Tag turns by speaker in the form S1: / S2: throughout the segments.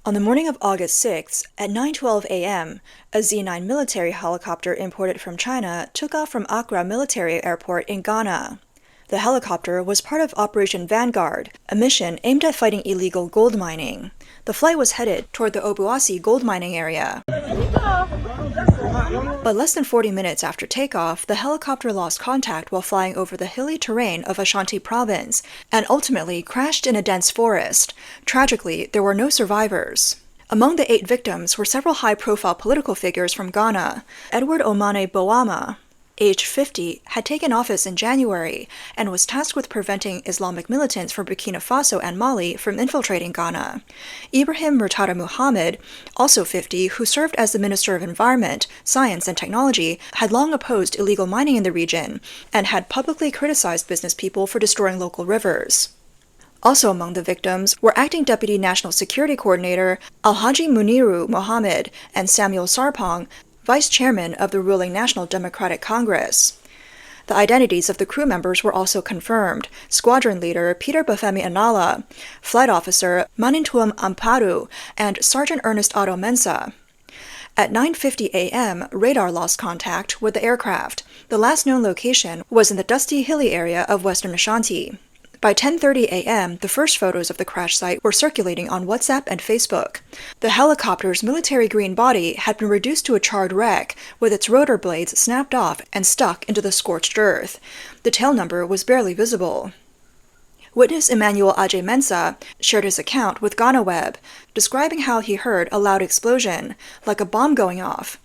S1: On the morning of August 6, at 9:12 a.m., a Z-9 military helicopter imported from China took off from Accra Military Airport in Ghana. The helicopter was part of Operation Vanguard, a mission aimed at fighting illegal gold mining. The flight was headed toward the Obuasi gold mining area. But less than 40 minutes after takeoff, the helicopter lost contact while flying over the hilly terrain of Ashanti province and ultimately crashed in a dense forest. Tragically, there were no survivors. Among the 8 victims were several high-profile political figures from Ghana. Edward Omane Boama, aged 50, had taken office in January and was tasked with preventing Islamic militants from Burkina Faso and Mali from infiltrating Ghana. Ibrahim Murtada Muhammad, also 50, who served as the Minister of Environment, Science and Technology, had long opposed illegal mining in the region and had publicly criticized business people for destroying local rivers. Also among the victims were Acting Deputy National Security Coordinator Alhaji Muniru Mohammed and Samuel Sarpong, Vice Chairman of the ruling National Democratic Congress. The identities of the crew members were also confirmed: Squadron Leader Peter Bafemi Anala, Flight Officer Manintuam Amparu, and Sergeant Ernest Otto Mensah. At 9:50 a.m., radar lost contact with the aircraft. The last known location was in the dusty, hilly area of western Ashanti. By 10:30 a.m., the first photos of the crash site were circulating on WhatsApp and Facebook. The helicopter's military green body had been reduced to a charred wreck, with its rotor blades snapped off and stuck into the scorched earth. The tail number was barely visible. Witness Emmanuel Aje Mensah shared his account with GhanaWeb, describing how he heard a loud explosion, like a bomb going off,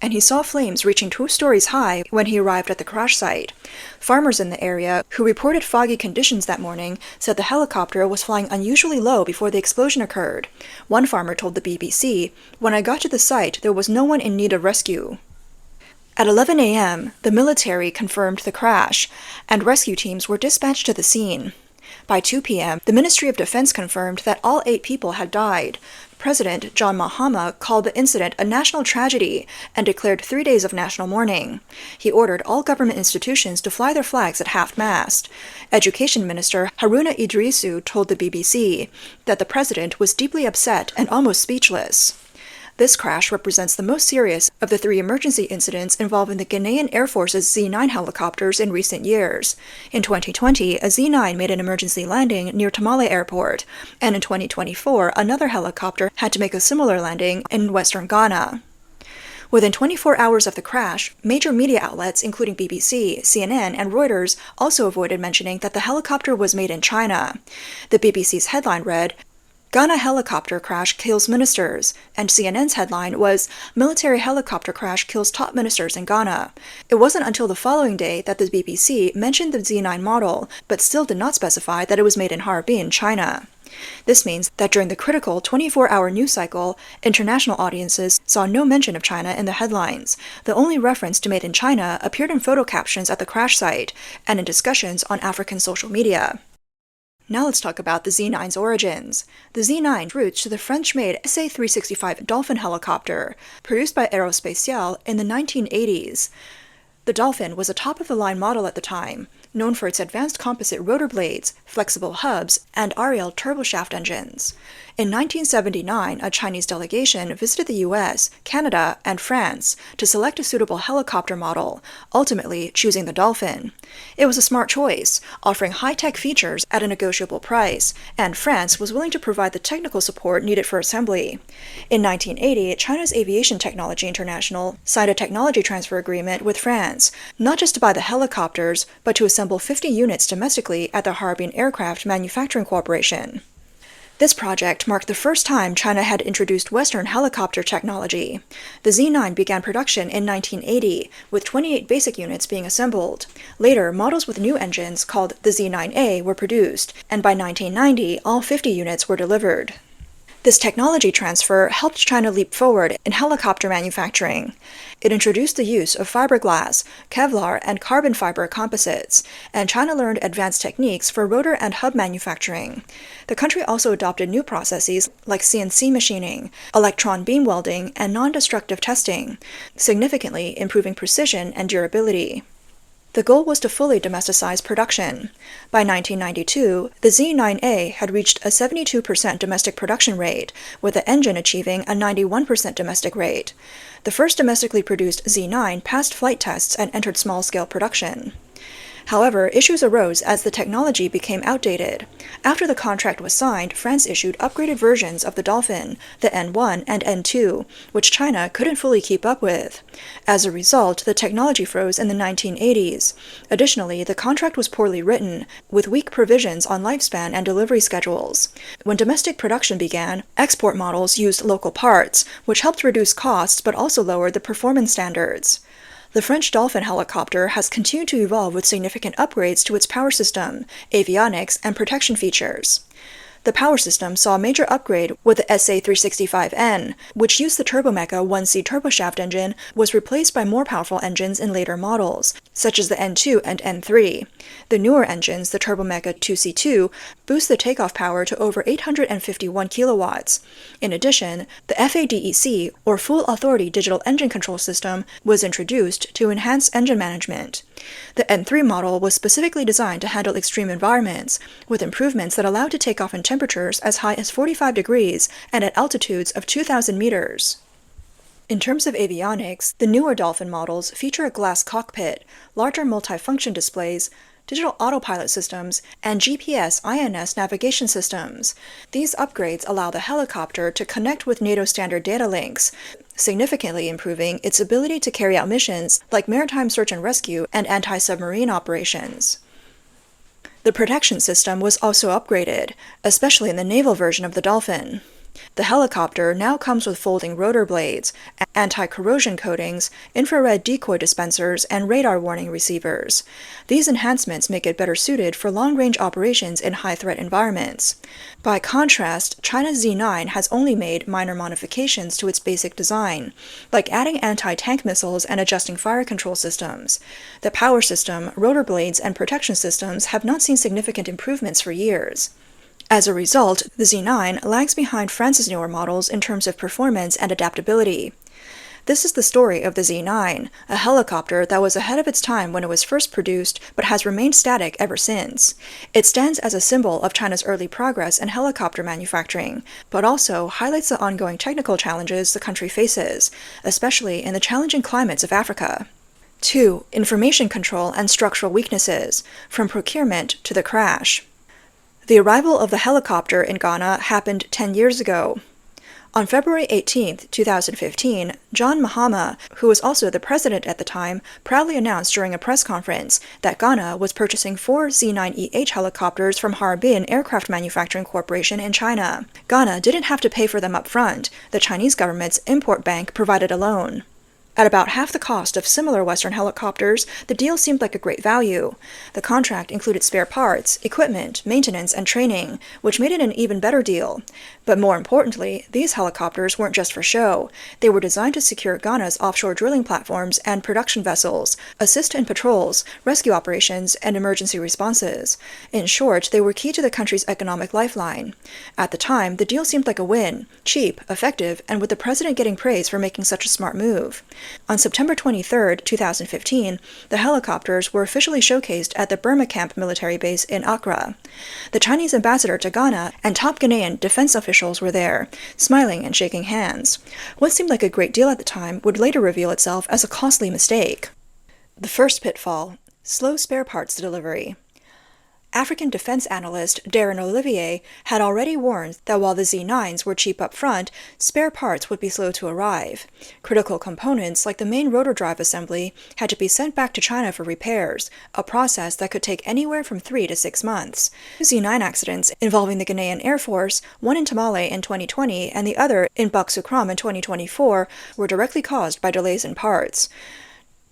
S1: and he saw flames reaching 2 stories high when he arrived at the crash site. Farmers in the area, who reported foggy conditions that morning, said the helicopter was flying unusually low before the explosion occurred. One farmer told the BBC, "When I got to the site, there was no one in need of rescue." At 11 a.m., the military confirmed the crash, and rescue teams were dispatched to the scene. By 2 p.m., the Ministry of Defense confirmed that all 8 people had died. President John Mahama called the incident a national tragedy and declared 3 days of national mourning. He ordered all government institutions to fly their flags at half-mast. Education Minister Haruna Idrisu told the BBC that the president was deeply upset and almost speechless. This crash represents the most serious of the 3 emergency incidents involving the Ghanaian Air Force's Z-9 helicopters in recent years. In 2020, a Z-9 made an emergency landing near Tamale Airport, and in 2024, another helicopter had to make a similar landing in western Ghana. Within 24 hours of the crash, major media outlets including BBC, CNN, and Reuters also avoided mentioning that the helicopter was made in China. The BBC's headline read, "Ghana helicopter crash kills ministers," and CNN's headline was, "Military helicopter crash kills top ministers in Ghana." It wasn't until the following day that the BBC mentioned the Z-9 model, but still did not specify that it was made in Harbin, China. This means that during the critical 24-hour news cycle, international audiences saw no mention of China in the headlines. The only reference to Made in China appeared in photo captions at the crash site and in discussions on African social media. Now let's talk about the Z-9's origins. The Z-9 roots to the French-made SA-365 Dolphin helicopter, produced by Aerospatiale in the 1980s. The Dolphin was a top-of-the-line model at the time, known for its advanced composite rotor blades, flexible hubs, and Ariel turboshaft engines. In 1979, a Chinese delegation visited the US, Canada, and France to select a suitable helicopter model, ultimately choosing the Dolphin. It was a smart choice, offering high-tech features at a negotiable price, and France was willing to provide the technical support needed for assembly. In 1980, China's Aviation Technology International signed a technology transfer agreement with France, not just to buy the helicopters, but to assemble 50 units domestically at the Harbin Aircraft Manufacturing Corporation. This project marked the first time China had introduced Western helicopter technology. The Z-9 began production in 1980, with 28 basic units being assembled. Later, models with new engines, called the Z-9A, were produced, and by 1990, all 50 units were delivered. This technology transfer helped China leap forward in helicopter manufacturing. It introduced the use of fiberglass, Kevlar, and carbon fiber composites, and China learned advanced techniques for rotor and hub manufacturing. The country also adopted new processes like CNC machining, electron beam welding, and non-destructive testing, significantly improving precision and durability. The goal was to fully domesticize production. By 1992, the Z9A had reached a 72% domestic production rate, with the engine achieving a 91% domestic rate. The first domestically produced Z9 passed flight tests and entered small-scale production. However, issues arose as the technology became outdated. After the contract was signed, France issued upgraded versions of the Dolphin, the N1 and N2, which China couldn't fully keep up with. As a result, the technology froze in the 1980s. Additionally, the contract was poorly written, with weak provisions on lifespan and delivery schedules. When domestic production began, export models used local parts, which helped reduce costs but also lowered the performance standards. The French Dolphin helicopter has continued to evolve with significant upgrades to its power system, avionics, and protection features. The power system saw a major upgrade with the SA365N, which used the Turbomeca 1C turboshaft engine, was replaced by more powerful engines in later models, such as the N2 and N3. The newer engines, the Turbomeca 2C2, boost the takeoff power to over 851 kilowatts. In addition, the FADEC, or Full Authority Digital Engine Control System, was introduced to enhance engine management. The N3 model was specifically designed to handle extreme environments, with improvements that allowed to take off in temperatures as high as 45 degrees and at altitudes of 2,000 meters. In terms of avionics, the newer Dolphin models feature a glass cockpit, larger multifunction displays, digital autopilot systems, and GPS-INS navigation systems. These upgrades allow the helicopter to connect with NATO standard data links, significantly improving its ability to carry out missions like maritime search and rescue and anti-submarine operations. The protection system was also upgraded, especially in the naval version of the Dolphin. The helicopter now comes with folding rotor blades, anti-corrosion coatings, infrared decoy dispensers, and radar warning receivers. These enhancements make it better suited for long-range operations in high-threat environments. By contrast, China's Z9 has only made minor modifications to its basic design, like adding anti-tank missiles and adjusting fire control systems. The power system, rotor blades, and protection systems have not seen significant improvements for years. As a result, the Z9 lags behind France's newer models in terms of performance and adaptability. This is the story of the Z9, a helicopter that was ahead of its time when it was first produced but has remained static ever since. It stands as a symbol of China's early progress in helicopter manufacturing, but also highlights the ongoing technical challenges the country faces, especially in the challenging climates of Africa. 2. Information control and structural weaknesses, from procurement to the crash. The arrival of the helicopter in Ghana happened 10 years ago. On February 18, 2015, John Mahama, who was also the president at the time, proudly announced during a press conference that Ghana was purchasing 4 Z9EH helicopters from Harbin Aircraft Manufacturing Corporation in China. Ghana didn't have to pay for them up front. The Chinese government's import bank provided a loan. At about half the cost of similar Western helicopters, the deal seemed like a great value. The contract included spare parts, equipment, maintenance, and training, which made it an even better deal. But more importantly, these helicopters weren't just for show. They were designed to secure Ghana's offshore drilling platforms and production vessels, assist in patrols, rescue operations, and emergency responses. In short, they were key to the country's economic lifeline. At the time, the deal seemed like a win, cheap, effective, and with the president getting praise for making such a smart move. On September 23, 2015, the helicopters were officially showcased at the Burma Camp military base in Accra. The Chinese ambassador to Ghana and top Ghanaian defense officials were there, smiling and shaking hands. What seemed like a great deal at the time would later reveal itself as a costly mistake. The first pitfall: slow spare parts delivery. African defense analyst Darren Olivier had already warned that while the Z9s were cheap up front, spare parts would be slow to arrive. Critical components like the main rotor drive assembly had to be sent back to China for repairs, a process that could take anywhere from 3 to 6 months. Z9 accidents involving the Ghanaian Air Force, one in Tamale in 2020 and the other in Baksukram in 2024, were directly caused by delays in parts.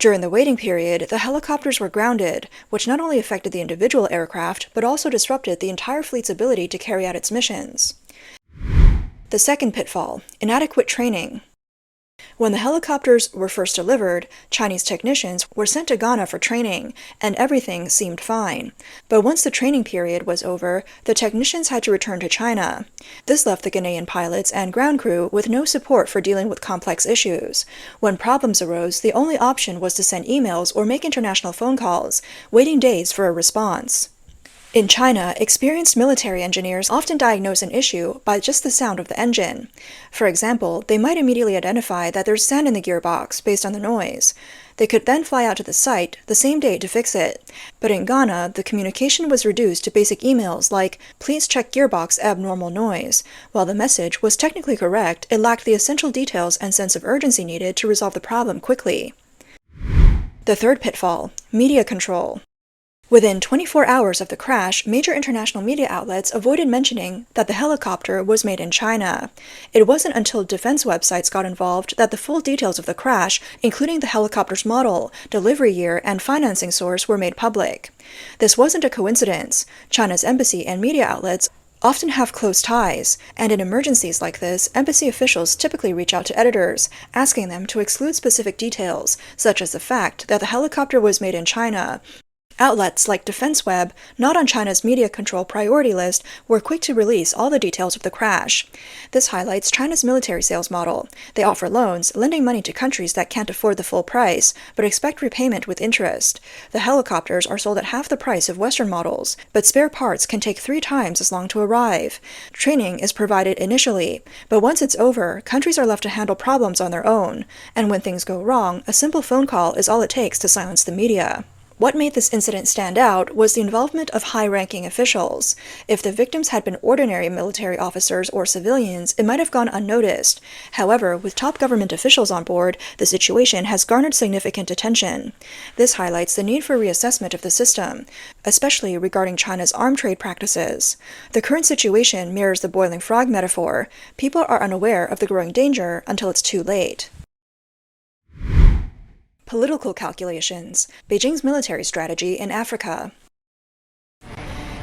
S1: During the waiting period, the helicopters were grounded, which not only affected the individual aircraft, but also disrupted the entire fleet's ability to carry out its missions. The second pitfall: inadequate training. When the helicopters were first delivered, Chinese technicians were sent to Ghana for training, and everything seemed fine. But once the training period was over, the technicians had to return to China. This left the Ghanaian pilots and ground crew with no support for dealing with complex issues. When problems arose, the only option was to send emails or make international phone calls, waiting days for a response. In China, experienced military engineers often diagnose an issue by just the sound of the engine. For example, they might immediately identify that there's sand in the gearbox based on the noise. They could then fly out to the site the same day to fix it. But in Ghana, the communication was reduced to basic emails like, "Please check gearbox abnormal noise." While the message was technically correct, it lacked the essential details and sense of urgency needed to resolve the problem quickly. The third pitfall: media control. Within 24 hours of the crash, major international media outlets avoided mentioning that the helicopter was made in China. It wasn't until defense websites got involved that the full details of the crash, including the helicopter's model, delivery year, and financing source, were made public. This wasn't a coincidence. China's embassy and media outlets often have close ties, and in emergencies like this, embassy officials typically reach out to editors, asking them to exclude specific details, such as the fact that the helicopter was made in China. Outlets like DefenseWeb, not on China's media control priority list, were quick to release all the details of the crash. This highlights China's military sales model. They offer loans, lending money to countries that can't afford the full price, but expect repayment with interest. The helicopters are sold at half the price of Western models, but spare parts can take 3 times as long to arrive. Training is provided initially, but once it's over, countries are left to handle problems on their own. And when things go wrong, a simple phone call is all it takes to silence the media. What made this incident stand out was the involvement of high-ranking officials. If the victims had been ordinary military officers or civilians, it might have gone unnoticed. However, with top government officials on board, the situation has garnered significant attention. This highlights the need for reassessment of the system, especially regarding China's arms trade practices. The current situation mirrors the boiling frog metaphor. People are unaware of the growing danger until it's too late. Political calculations: Beijing's military strategy in Africa.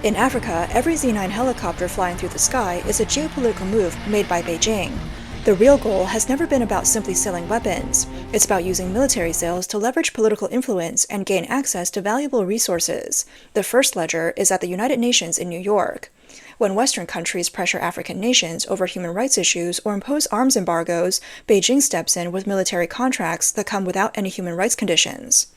S1: In Africa, every Z-9 helicopter flying through the sky is a geopolitical move made by Beijing. The real goal has never been about simply selling weapons. It's about using military sales to leverage political influence and gain access to valuable resources. The first ledger is at the United Nations in New York. When Western countries pressure African nations over human rights issues or impose arms embargoes, Beijing steps in with military contracts that come without any human rights conditions.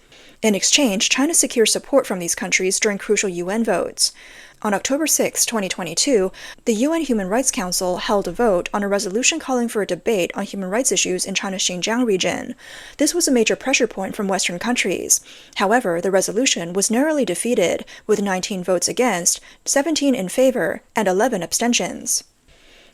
S1: In exchange, China secures support from these countries during crucial UN votes. On October 6, 2022, the UN Human Rights Council held a vote on a resolution calling for a debate on human rights issues in China's Xinjiang region. This was a major pressure point from Western countries. However, the resolution was narrowly defeated, with 19 votes against, 17 in favor, and 11 abstentions.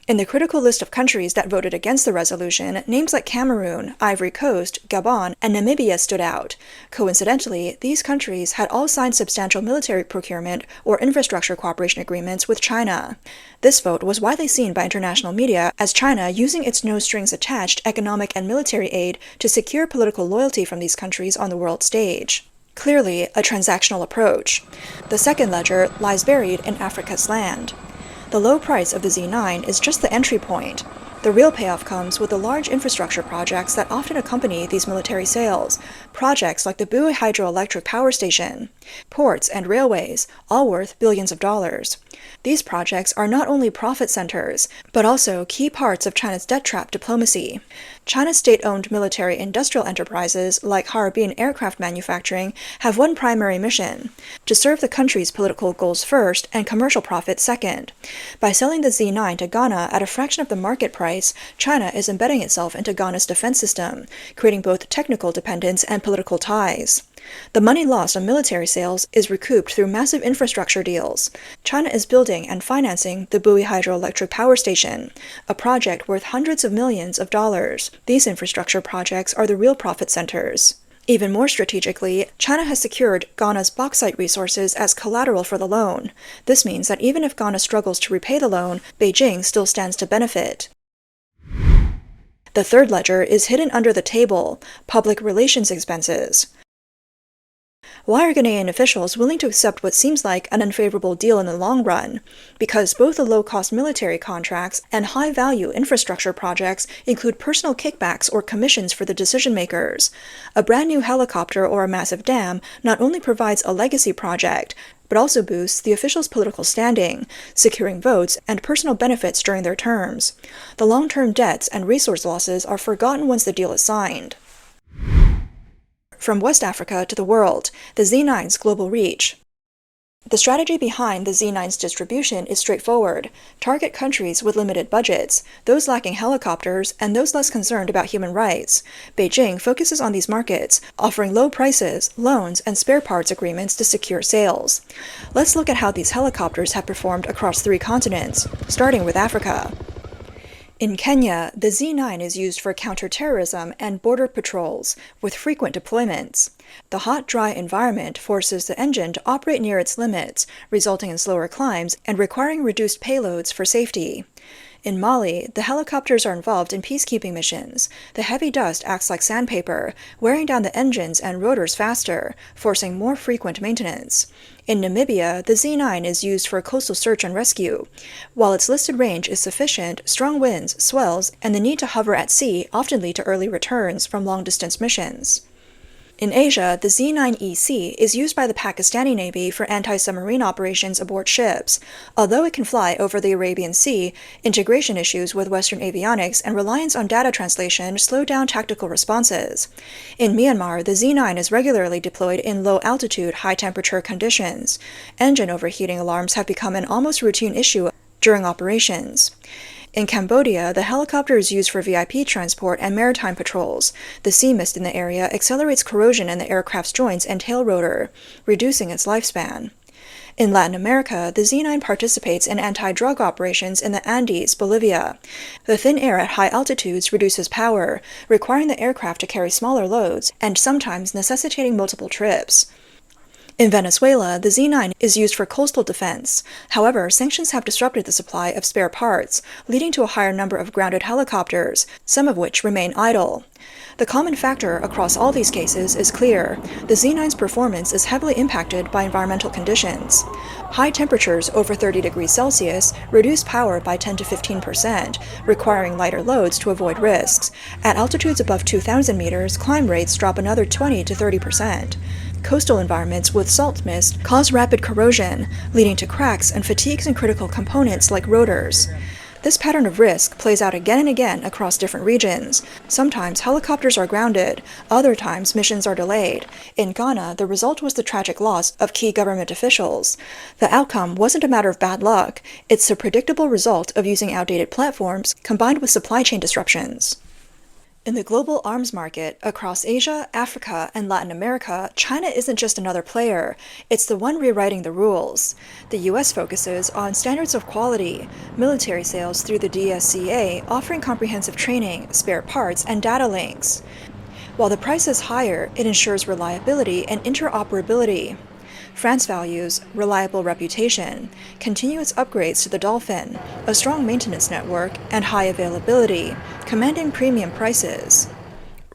S1: In the critical list of countries that voted against the resolution, names like Cameroon, Ivory Coast, Gabon, and Namibia stood out. Coincidentally, these countries had all signed substantial military procurement or infrastructure cooperation agreements with China. This vote was widely seen by international media as China using its no-strings-attached economic and military aid to secure political loyalty from these countries on the world stage. Clearly, a transactional approach. The second ledger lies buried in Africa's land. The low price of the Z-9 is just the entry point. The real payoff comes with the large infrastructure projects that often accompany these military sales, projects like the Bui hydroelectric power station, ports, and railways, all worth billions of dollars. These projects are not only profit centers, but also key parts of China's debt trap diplomacy. China's state-owned military industrial enterprises, like Harbin Aircraft Manufacturing, have one primary mission: to serve the country's political goals first and commercial profit second. By selling the Z-9 to Ghana at a fraction of the market price, China is embedding itself into Ghana's defense system, creating both technical dependence and political ties. The money lost on military sales is recouped through massive infrastructure deals. China is building and financing the Bui hydroelectric power station, a project worth hundreds of millions of dollars. These infrastructure projects are the real profit centers. Even more strategically, China has secured Ghana's bauxite resources as collateral for the loan. This means that even if Ghana struggles to repay the loan, Beijing still stands to benefit. The third ledger is hidden under the table: public relations expenses. Why are Ghanaian officials willing to accept what seems like an unfavorable deal in the long run? Because both the low-cost military contracts and high-value infrastructure projects include personal kickbacks or commissions for the decision-makers. A brand new helicopter or a massive dam not only provides a legacy project, but also boosts the officials' political standing, securing votes and personal benefits during their terms. The long-term debts and resource losses are forgotten once the deal is signed. From West Africa to the world, the Z9's global reach. The strategy behind the Z9's distribution is straightforward. Target countries with limited budgets, those lacking helicopters, and those less concerned about human rights. Beijing focuses on these markets, offering low prices, loans, and spare parts agreements to secure sales. Let's look at how these helicopters have performed across 3 continents, starting with Africa. In Kenya, the Z9 is used for counter-terrorism and border patrols, with frequent deployments. The hot, dry environment forces the engine to operate near its limits, resulting in slower climbs and requiring reduced payloads for safety. In Mali, the helicopters are involved in peacekeeping missions. The heavy dust acts like sandpaper, wearing down the engines and rotors faster, forcing more frequent maintenance. In Namibia, the Z9 is used for coastal search and rescue. While its listed range is sufficient, strong winds, swells, and the need to hover at sea often lead to early returns from long-distance missions. In Asia, the Z9EC is used by the Pakistani Navy for anti-submarine operations aboard ships. Although it can fly over the Arabian Sea, integration issues with Western avionics and reliance on data translation slow down tactical responses. In Myanmar, the Z9 is regularly deployed in low-altitude, high-temperature conditions. Engine overheating alarms have become an almost routine issue during operations. In Cambodia, the helicopter is used for VIP transport and maritime patrols. The sea mist in the area accelerates corrosion in the aircraft's joints and tail rotor, reducing its lifespan. In Latin America, the Z9 participates in anti-drug operations in the Andes, Bolivia. The thin air at high altitudes reduces power, requiring the aircraft to carry smaller loads and sometimes necessitating multiple trips. In Venezuela, the Z9 is used for coastal defense. However, sanctions have disrupted the supply of spare parts, leading to a higher number of grounded helicopters, some of which remain idle. The common factor across all these cases is clear. The Z9's performance is heavily impacted by environmental conditions. High temperatures over 30 degrees Celsius reduce power by 10 to 15%, requiring lighter loads to avoid risks. At altitudes above 2,000 meters, climb rates drop another 20 to 30%. Coastal environments with salt mist cause rapid corrosion, leading to cracks and fatigues in critical components like rotors. This pattern of risk plays out again and again across different regions. Sometimes helicopters are grounded, other times missions are delayed. In Ghana, the result was the tragic loss of key government officials. The outcome wasn't a matter of bad luck, it's a predictable result of using outdated platforms combined with supply chain disruptions. In the global arms market across Asia, Africa, and Latin America, China isn't just another player, it's the one rewriting the rules. The US focuses on standards of quality, military sales through the DSCA offering comprehensive training, spare parts, and data links. While the price is higher, it ensures reliability and interoperability. France values reliable reputation, continuous upgrades to the Dolphin, a strong maintenance network, and high availability, commanding premium prices.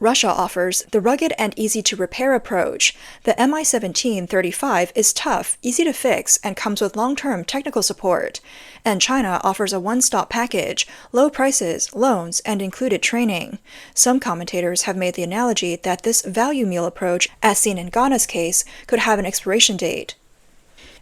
S1: Russia offers the rugged and easy-to-repair approach. The Mi-17-35 is tough, easy to fix, and comes with long-term technical support. And China offers a one-stop package, low prices, loans, and included training. Some commentators have made the analogy that this value meal approach, as seen in Ghana's case, could have an expiration date.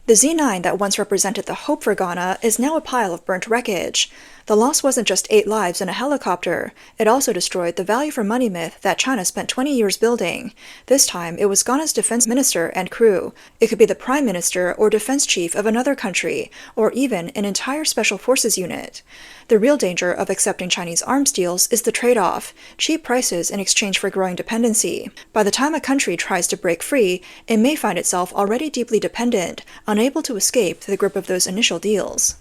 S1: The Z9 that once represented the hope for Ghana is now a pile of burnt wreckage. The loss wasn't just 8 lives in a helicopter, it also destroyed the value for money myth that China spent 20 years building. This time, it was Ghana's defense minister and crew. It could be the prime minister or defense chief of another country, or even an entire special forces unit. The real danger of accepting Chinese arms deals is the trade-off, cheap prices in exchange for growing dependency. By the time a country tries to break free, it may find itself already deeply dependent, unable to escape the grip of those initial deals.